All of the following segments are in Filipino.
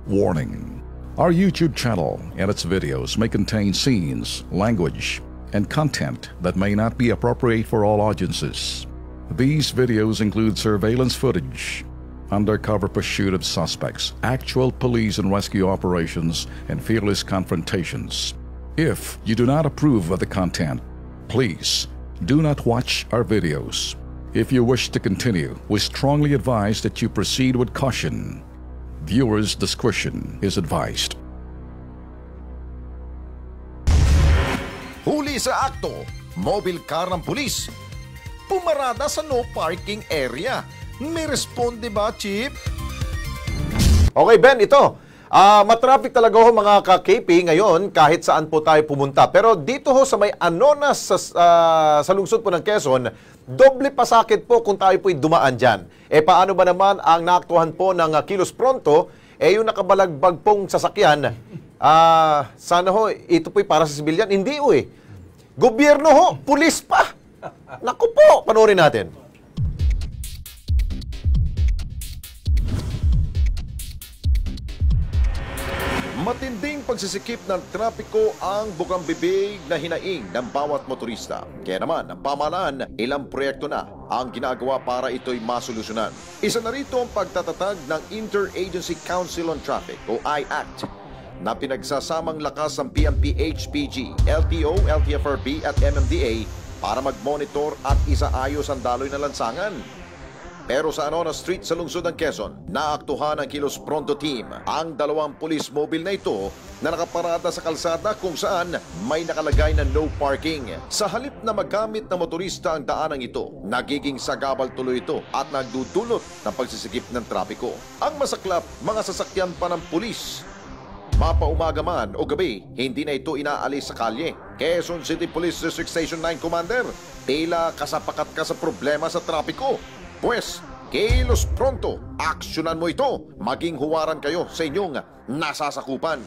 Warning: our YouTube channel and its videos may contain scenes, language, and content that may not be appropriate for all audiences. These videos include surveillance footage, undercover pursuit of suspects, actual police and rescue operations, and fearless confrontations. If you do not approve of the content, please do not watch our videos. If you wish to continue, we strongly advise that you proceed with caution. Viewers' discretion is advised. Huli sa akto, mobile car ng pulis. Pumarada sa no parking area. May responde ba, Chief? Okay, Ben, ito. Matraffic talaga ho mga ka-KP ngayon kahit saan po tayo pumunta. Pero dito ho sa may Anonas sa lungsod po ng Quezon, doble pasakit po kung tayo po'y dumaan dyan. Paano ba naman ang naaktuhan po ng Kilos Pronto? Yung nakabalagbag pong sasakyan, sana ho, ito po'y para sa sibilyan. Hindi ho eh. Gobyerno ho, pulis pa. Naku po, panoorin natin. Matinding pagsisikip ng trapiko ang bukang bibig na hinaing ng bawat motorista. Kaya naman, ang pamahalaan, ilang proyekto na ang ginagawa para ito'y masolusyonan. Isa na rito ang pagtatatag ng Interagency Council on Traffic o I-ACT na pinagsasamang lakas ng PNP, HPG, LTO, LTFRB at MMDA para mag-monitor at isaayos ang daloy na lansangan. Pero sa Anonas Street sa lungsod ng Quezon, naaktuhan ng Kilos Pronto Team ang dalawang police mobile na ito na nakaparada sa kalsada kung saan may nakalagay na no parking. Sa halip na magamit ng motorista ang daanang ito, nagiging sagabal tuloy ito at nagdudulot ng pagsisikip ng trapiko. Ang masaklap, mga sasakyan pa ng pulis. Mapaumaga man o gabi, hindi na ito inaalis sa kalye. Quezon City Police District Station 9 Commander, tila kasapakat ka sa problema sa trapiko. Pues, Kilos Pronto, aksyonan mo ito. Maging huwaran kayo sa inyong nasasakupan.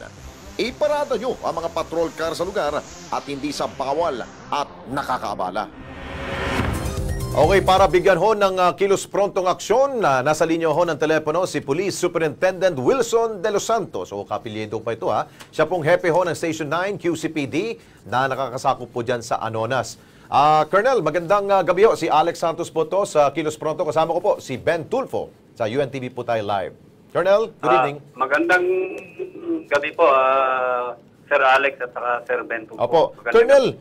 Iparada nyo ang mga patrol car sa lugar at hindi sa bawal at nakakaabala. Okay, para bigyan ho ng Kilos Prontong aksyon, nasa linya ho ng telepono si Police Superintendent Wilson de los Santos. O kapilyedo pa ito ha. Siya pong hepe ho ng Station 9 QCPD na nakakasakop po dyan sa Anonas. Colonel, magandang gabi ho. Si Alex Santos po to sa Kilos Pronto. Kasama ko po si Ben Tulfo sa UNTV po tayo live. Colonel, good evening. Magandang gabi po, Sir Alex at saka Sir Ben Tulfo. Opo. Colonel,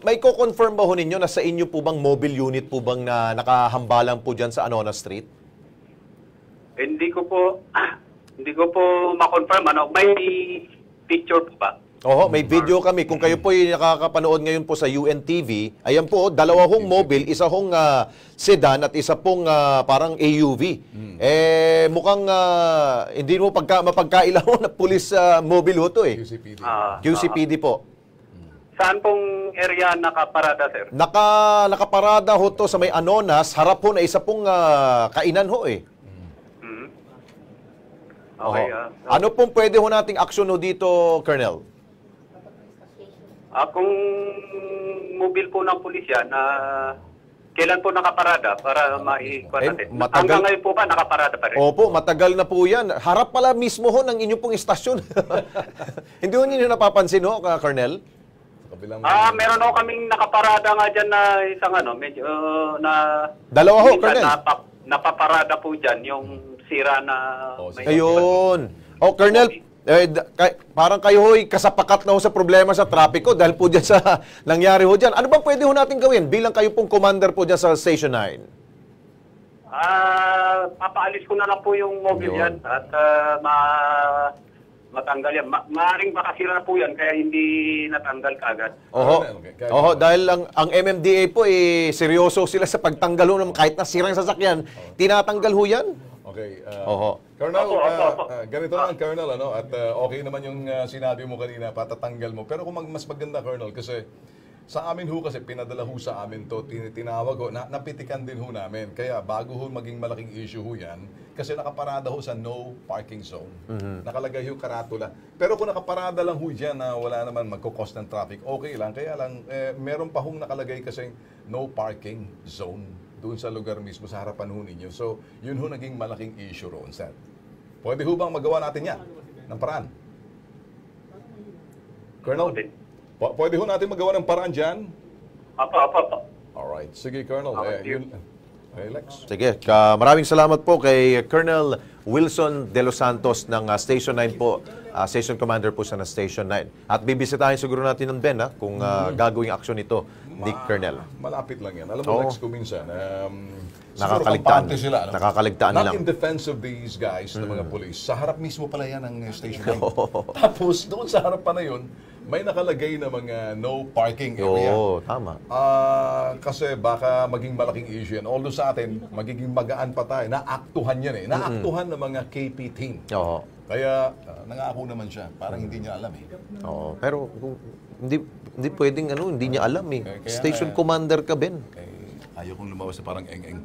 may ko-confirm ba ho ninyo na sa inyo po bang mobile unit po bang na nakahambalang po dyan sa Anonas Street? Hindi ko po ma-confirm. May picture po ba? Oho, may video kami. Kung kayo po ay nakakapanood ngayon po sa UNTV, ayan po, dalawa hong mobile, isa hong sedan at isa pong parang AUV. Mukhang hindi mo mapagkailaw na police mobile ho to eh. QCPD. QCPD po. Saan pong area nakaparada, sir? Nakaparada ho to sa may Anonas, harap ho na isa pong kainan ho eh. Okay. Ano pong pwede ho nating aksyon ho dito, Colonel? Kung mobile po ng pulis yan, kailan po nakaparada para maikuha natin? Hanggang ngayon po ba nakaparada pa rin? Opo, matagal na po yan. Harap pala mismo ho ng inyong pong istasyon. Hindi ho ninyo napapansin ho, Colonel? Meron ho kaming nakaparada nga dyan na isang medyo na... Dalawa ho, Colonel. Napaparada po dyan yung sira na... Ayun. Colonel, parang kayo ho'y kasapakat na ho sa problema sa trapiko dahil po dyan sa nangyari ho dyan. Ano bang pwede ho natin gawin bilang kayo pong commander po dyan sa Station 9? Papaalis ko na lang po yung mobile yan at matanggal yan. Maaring makasira na po yan kaya hindi natanggal kaagad. Oho, dahil ang MMDA po seryoso sila sa pagtanggal ho kahit na sirang sasakyan, tinatanggal ho yan. Okay. Oho. Colonel, ganito lang, Colonel, at okay naman yung sinabi mo kanina, patatanggal mo. Pero kung mas maganda, Colonel, kasi sa amin ho kasi, pinadala ho sa amin to, tinawag ho, napitikan din ho namin. Kaya bago ho maging malaking issue ho yan, kasi nakaparada ho sa no parking zone. Nakalagay ho karatula. Pero kung nakaparada lang ho dyan na wala naman magkukos ng traffic, okay lang. Kaya lang, meron pa hong nakalagay kasi no parking zone doon sa lugar mismo, sa harapan ho ninyo. So, yun ho naging malaking issue roon, sir. Pwede ho bang magawa natin yan ng paraan? Colonel, pwede ho natin magawa ng paraan dyan? Apa. Alright. Sige, Colonel. Lex. Sige, maraming salamat po kay Colonel Wilson De Los Santos ng Station 9 po. Station Commander po sa Station 9. At bibisitahin siguro natin ng Ben kung gagawing aksyon ito ni Colonel. Malapit lang yan. Alam mo, Lex, kung minsan, Nakakaligtaan. sila. No? Nakakaligtaan Not lang. in defense of these guys, ng mga police. Sa harap mismo pala yan ng Station 9. Tapos, doon sa harap pa na yun, may nakalagay na mga no parking area. Oo, tama. Kasi baka maging malaking issue yan. Although sa atin, magiging magaan pa tayo. Naaktuhan yan eh. Naaktuhan ng mga KP team. Oo. Kaya, nangako naman siya. Parang hindi niya alam eh. Oo, pero hindi pwedeng hindi niya alam eh. Kaya Station Commander ka, Ben. Ayaw kong lumawas sa parang eng-eng.